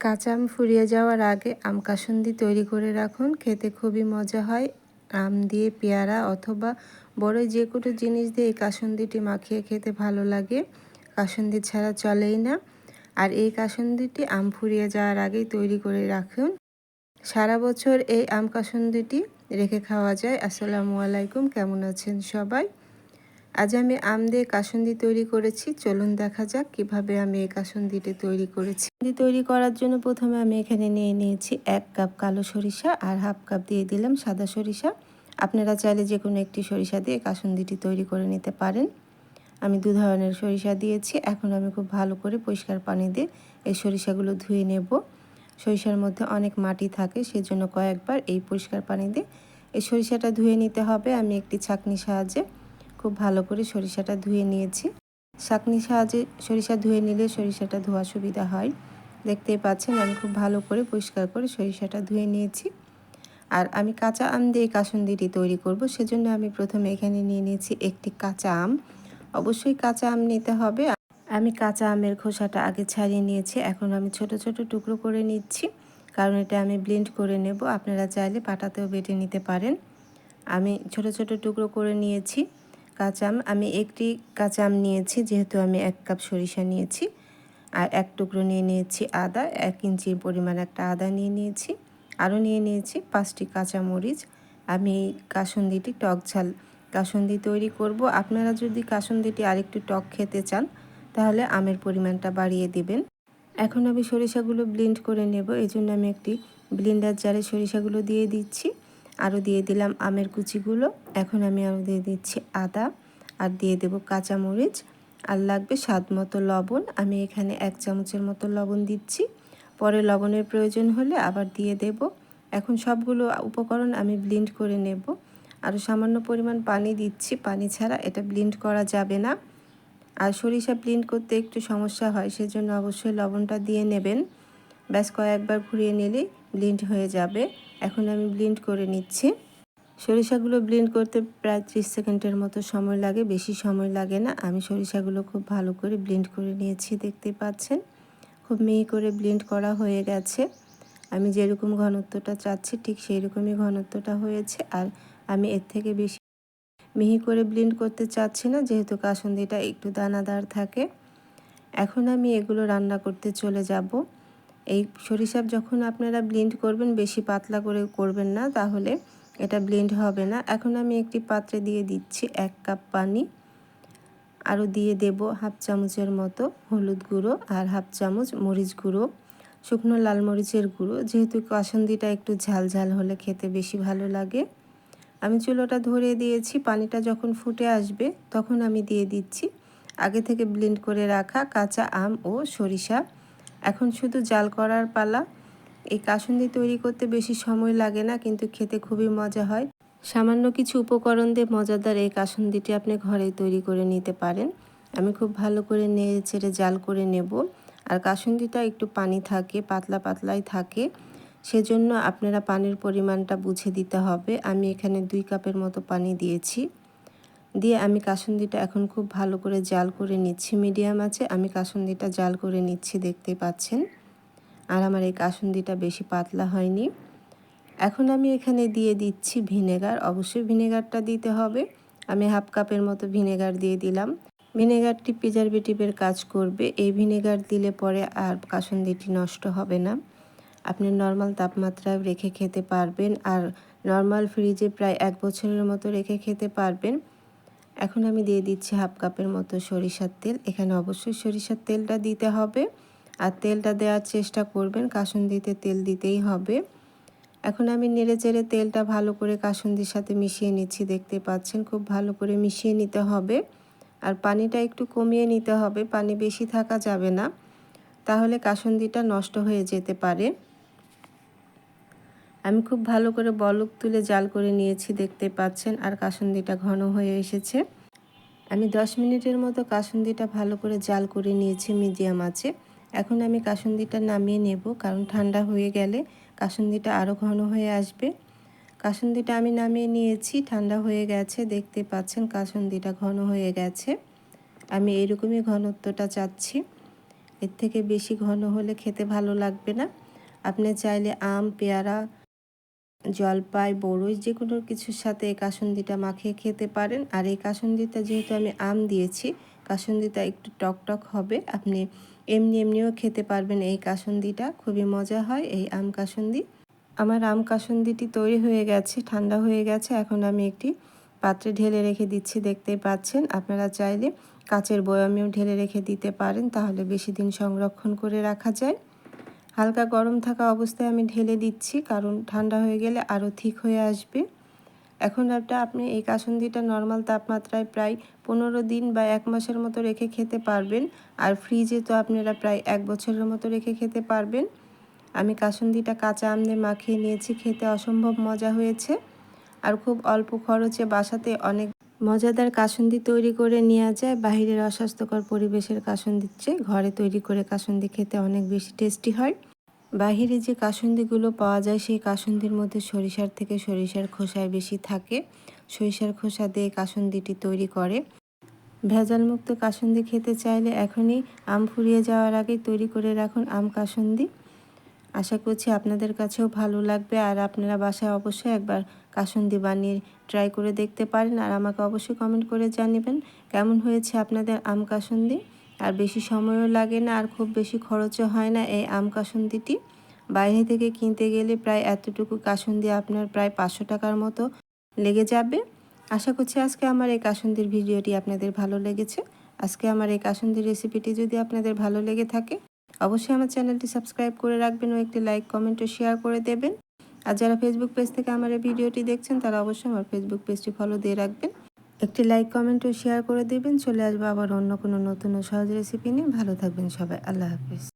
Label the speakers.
Speaker 1: কাঁচা আম ফুরিয়ে যাওয়ার আগে আম কাসুন্দি তৈরি করে রাখুন, খেতে খুবই মজা হয়। আম দিয়ে পেয়ারা অথবা বড়ই যে কোনো জিনিস দিয়ে এই কাসুন্দিটি মাখিয়ে খেতে ভালো লাগে। কাসুন্দি ছাড়া চলেই না। আর এই কাসুন্দিটি আম ফুরিয়ে যাওয়ার আগেই তৈরি করে রাখুন, সারা বছর এই আম কাসুন্দিটি রেখে খাওয়া যায়। আসসালামু আলাইকুম, কেমন আছেন সবাই? আজ আমি আম দিয়ে কাসুন্দি তৈরি করেছি। চলুন দেখা যাক কিভাবে আমি এই কাসুন্দিটি তৈরি করেছি। তৈরি করার জন্য প্রথমে আমি এখানে নিয়ে নিয়েছি 1 কাপ কালো সরিষা আর হাফ কাপ দিয়ে দিলাম সাদা সরিষা। আপনারা চাইলে যে কোনো একটি সরিষা দিয়ে কাসুন্দিটি তৈরি করে নিতে পারেন। আমি 2 ধরনের সরিষা দিয়েছি। এখন আমি খুব ভালো করে পরিষ্কার পানি দিয়ে এই সরিষাগুলো ধুয়ে নেব। সরিষার মধ্যে অনেক মাটি থাকে, সেজন্য কয়েকবার এই পরিষ্কার পানি দিয়ে এই সরিষাটা ধুয়ে নিতে হবে। আমি একটি ছাঁকনির সাহায্যে খুব ভালো করে সরিষাটা ধুয়ে নিয়েছি। ছাঁকনির সাহায্যে সরিষা ধুয়ে নিলে সরিষাটা ধোয়া সুবিধা হয়। দেখতেই পাচ্ছেন আমি খুব ভালো করে পরিষ্কার করে সরিষাটা ধুয়ে নিয়েছি। আর আমি কাঁচা আম দিয়ে কাসুন্দিটি তৈরি করব, সেজন্য আমি প্রথমে এখানে নিয়ে নিয়েছি একটি কাঁচা আম। অবশ্যই কাঁচা আম নিতে হবে। আমি কাঁচা আমের খোসাটা আগে ছাড়িয়ে নিয়েছি। এখন আমি ছোট ছোট টুকরো করে নিচ্ছি, কারণ এটা আমি ব্লেন্ড করে নেব। আপনারা চাইলে পাটাতেও বেটে নিতে পারেন। আমি ছোট ছোট টুকরো করে নিয়েছি কাঁচা আম। আমি একটি কাঁচা আম নিয়েছি, যেহেতু আমি 1 কাপ সরিষা নিয়েছি। আর 1 টুকরো নিয়ে নিয়েছি আদা, 1 ইঞ্চির পরিমাণ একটা আদা নিয়ে নিয়েছি। আরও নিয়ে নিয়েছি 5টি কাঁচামরিচ। আমি এই কাসুন্দিটি টক ঝাল কাসুন্দি তৈরি করব। আপনারা যদি কাসুন্দিটি আরেকটু টক খেতে চান তাহলে আমের পরিমাণটা বাড়িয়ে দিবেন। এখন আমি সরিষাগুলো ব্লেন্ড করে নেব, এই জন্য আমি একটি ব্লেন্ডার জারে সরিষাগুলো দিয়ে দিচ্ছি। আরও দিয়ে দিলাম আমের কুচিগুলো। এখন আমি আরও দিয়ে দিচ্ছি আদা, আর দিয়ে দেব কাঁচামরিচ, আর লাগবে স্বাদ মতো লবণ। আমি এখানে 1 চামচের মতো লবণ দিচ্ছি, পরে লবণের প্রয়োজন হলে আবার দিয়ে দেব। এখন সবগুলো উপকরণ আমি ব্লেন্ড করে নেব। আরও সামান্য পরিমাণ পানি দিচ্ছি, পানি ছাড়া এটা ব্লেন্ড করা যাবে না। আর সরিষা ব্লেন্ড করতে একটু সমস্যা হয়, সেজন্য অবশ্যই লবণটা দিয়ে নেবেন। ব্যাস কয়েকবার ঘুরিয়ে নিলেই ব্লেন্ড হয়ে যাবে। এখন আমি ব্লেন্ড করে নিচ্ছি। সরিষাগুলো ব্লেন্ড করতে প্রায় 30 সেকেন্ডের মতো সময় লাগে, বেশি সময় লাগে না। আমি সরিষাগুলো খুব ভালো করে ব্লেন্ড করে নিয়েছি, দেখতে পাচ্ছেন খুব মিহি করে ব্লেন্ড করা হয়ে গেছে। আমি যেরকম ঘনত্বটা চাচ্ছি ঠিক সেই রকমই ঘনত্বটা হয়েছে। আর আমি এর থেকে বেশি মিহি করে ব্লেন্ড করতে চাচ্ছি না, যেহেতু কাসুন্দিটা একটু দানাদার থাকে। এখন আমি এগুলো রান্না করতে চলে যাব। এই সরিষা যখন আপনারা ব্লেন্ড করবেন বেশি পাতলা করে করবেন না, তাহলে এটা ব্লেন্ড হবে না। এখন আমি একটি পাত্রে দিয়ে দিচ্ছি 1 কাপ পানি। আরও দিয়ে দেব হাফ চামচের মতো হলুদ গুঁড়ো আর হাফ চামচ মরিচ গুঁড়ো, শুকনো লাল মরিচের গুঁড়ো, যেহেতু কাসুন্দিটা একটু ঝাল ঝাল হলে খেতে বেশি ভালো লাগে। আমি চুলোটা ধরিয়ে দিয়েছি। পানিটা যখন ফুটে আসবে তখন আমি দিয়ে দিচ্ছি আগে থেকে ব্লেন্ড করে রাখা কাঁচা আম ও সরিষা। এখন শুধু জাল করার পালা। এই কাসুন্দি তৈরি করতে বেশি সময় লাগে না, কিন্তু খেতে খুবই মজা হয়। সামান্য কিছু উপকরণ দিয়ে মজাদার এই কাসুন্দিটি আপনি ঘরেই তৈরি করে নিতে পারেন। আমি খুব ভালো করে নেড়ে চেড়ে জাল করে নেব। আর কাসুন্দিটা একটু পানি থাকে, পাতলা পাতলাই থাকে, সেজন্য আপনারা পানির পরিমাণটা বুঝে দিতে হবে। আমি এখানে 2 কাপের মতো পানি দিয়েছি। দিয়ে আমি কাসুন্দিটা এখন খুব ভালো করে জাল করে নিচ্ছি। মিডিয়াম আঁচে আমি কাসুন্দিটা জাল করে নিচ্ছি, দেখতে পাচ্ছেন। আর আমার এই কাসুন্দিটা বেশি পাতলা হয়নি। এখন আমি এখানে দিয়ে দিচ্ছি ভিনেগার। অবশ্যই ভিনেগারটা দিতে হবে। আমি হাফ কাপের মতো ভিনেগার দিয়ে দিলাম। ভিনেগারটি প্রিজারভেটিভের কাজ করবে। এই ভিনেগার দিলে পরে আর কাসুন্দিটি নষ্ট হবে না। আপনি নর্মাল তাপমাত্রায় রেখে খেতে পারবেন, আর নর্মাল ফ্রিজে প্রায় 1 বছরের মতো রেখে খেতে পারবেন। এখন আমি দিয়ে দিচ্ছি হাফ কাপের মতো সরিষার তেল। এখানে অবশ্যই সরিষার তেলটা দিতে হবে, আর তেলটা দেওয়ার চেষ্টা করবেন, কাসুন্দিতে তেল দিতেই হবে। এখন আমি নেড়ে চেড়ে তেলটা ভালো করে কাসুন্দির সাথে মিশিয়ে নিচ্ছি, দেখতে পাচ্ছেন খুব ভালো করে মিশিয়ে নিতে হবে। আর পানিটা একটু কমিয়ে নিতে হবে, পানি বেশি থাকা যাবে না, তাহলে কাসুন্দিটা নষ্ট হয়ে যেতে পারে। আমি খুব ভালো করে বলক তুলে জাল করে নিয়েছি, দেখতে পাচ্ছেন। আর কাসুন্দিটা ঘন হয়ে এসেছে। আমি 10 মিনিটের মতো কাসুন্দিটা ভালো করে জাল করে নিয়েছি মিডিয়াম আঁচে। এখন আমি কাসুন্দিটা নামিয়ে নেব, কারণ ঠান্ডা হয়ে গেলে কাসুন্দিটা আরও ঘন হয়ে আসবে। কাসুন্দিটা আমি নামিয়ে নিয়েছি, ঠান্ডা হয়ে গেছে, দেখতে পাচ্ছেন কাসুন্দিটা ঘন হয়ে গেছে। আমি এরকমই ঘনত্বটা চাচ্ছি। এর থেকে বেশি ঘন হলে খেতে ভালো লাগবে না। আপনি চাইলে আম, পেয়ারা, জলপাই, বরই যে কোনো কিছুর সাথে এই কাসুন্দিটা মাখিয়ে খেতে পারেন। আর এই কাসুন্দিটা যেহেতু আমি আম দিয়েছি, কাসুন্দিটা একটু টকটক হবে। আপনি এমনিও খেতে পারবেন। এই কাসুন্দিটা খুবই মজা হয়, এই আম কাসুন্দি। আমার আম কাসুন্দিটি তৈরি হয়ে গেছে, ঠান্ডা হয়ে গেছে। এখন আমি একটি পাত্রে ঢেলে রেখে দিচ্ছি, দেখতেই পাচ্ছেন। আপনারা চাইলে কাচের বয়ামেও ঢেলে রেখে দিতে পারেন, তাহলে বেশি দিন সংরক্ষণ করে রাখা যায়। হালকা গরম থাকা অবস্থায় আমি ঢেলে দিচ্ছি, কারণ ঠান্ডা হয়ে গেলে আরও ঠিক হয়ে আসবে। এখন আপনি এই কাসুন্দিটা নর্মাল তাপমাত্রায় প্রায় 15 দিন বা 1 মাসের মতো রেখে খেতে পারবেন। আর ফ্রিজে তো আপনারা প্রায় 1 বছরের মতো রেখে খেতে পারবেন। আমি কাসুন্দিটা কাঁচা আম দিয়ে মাখিয়ে নিয়েছি, খেতে অসম্ভব মজা হয়েছে। আর খুব অল্প খরচে বাসাতে অনেক মজাদার কাসুন্দি তৈরি করে নেওয়া যায়। বাহিরের অস্বাস্থ্যকর পরিবেশের কাসুন্দির চেয়ে ঘরে তৈরি করে কাসুন্দি খেতে অনেক বেশি টেস্টি হয়। বাহিরে যে কাসুন্দিগুলো পাওয়া যায়, সেই কাসুন্দির মধ্যে সরিষার থেকে সরিষার খোসায় বেশি থাকে। সরিষার খোসা দিয়ে কাসুন্দিটি তৈরি করে। ভেজালমুক্ত কাসুন্দি খেতে চাইলে এখনই আম ফুরিয়ে যাওয়ার আগেই তৈরি করে রাখুন আম কাসুন্দি। আশা করছি আপনাদের কাছেও ভালো লাগবে। আর আপনারা বাসায় অবশ্যই একবার কাসুন্দি বানিয়ে ট্রাই করে দেখতে পারেন। আর আমাকে অবশ্যই কমেন্ট করে জানাবেন কেমন হয়েছে আপনাদের আম কাসুন্দি। আর বেশি সময়ও লাগে না, আর খুব বেশি খরচও হয় না এই আম কাসুন্দিটি। বাইরে থেকে কিনতে গেলে প্রায় এতটুকু কাসুন্দি আপনার প্রায় 500 টাকার মতো লেগে যাবে। আশা করছি আজকে আমার এই কাসুন্দির ভিডিওটি আপনাদের ভালো লেগেছে। আজকে আমার এই কাসুন্দির রেসিপিটি যদি আপনাদের ভালো লেগে থাকে, অবশ্যই আমার চ্যানেলটি সাবস্ক্রাইব করে রাখবেন ও একটি লাইক, কমেন্ট ও শেয়ার করে দেবেন। আর যারা ফেসবুক পেজ থেকে আমার এই ভিডিওটি দেখছেন, তারা অবশ্যই আমার ফেসবুক পেজটি ফলো দিয়ে রাখবেন। একটি লাইক, কমেন্ট ও শেয়ার করে দেবেন। চলে আসবো আবার অন্য কোনো নতুন ও সহজ রেসিপি নিয়ে। ভালো থাকবেন সবাই। আল্লাহ হাফিজ।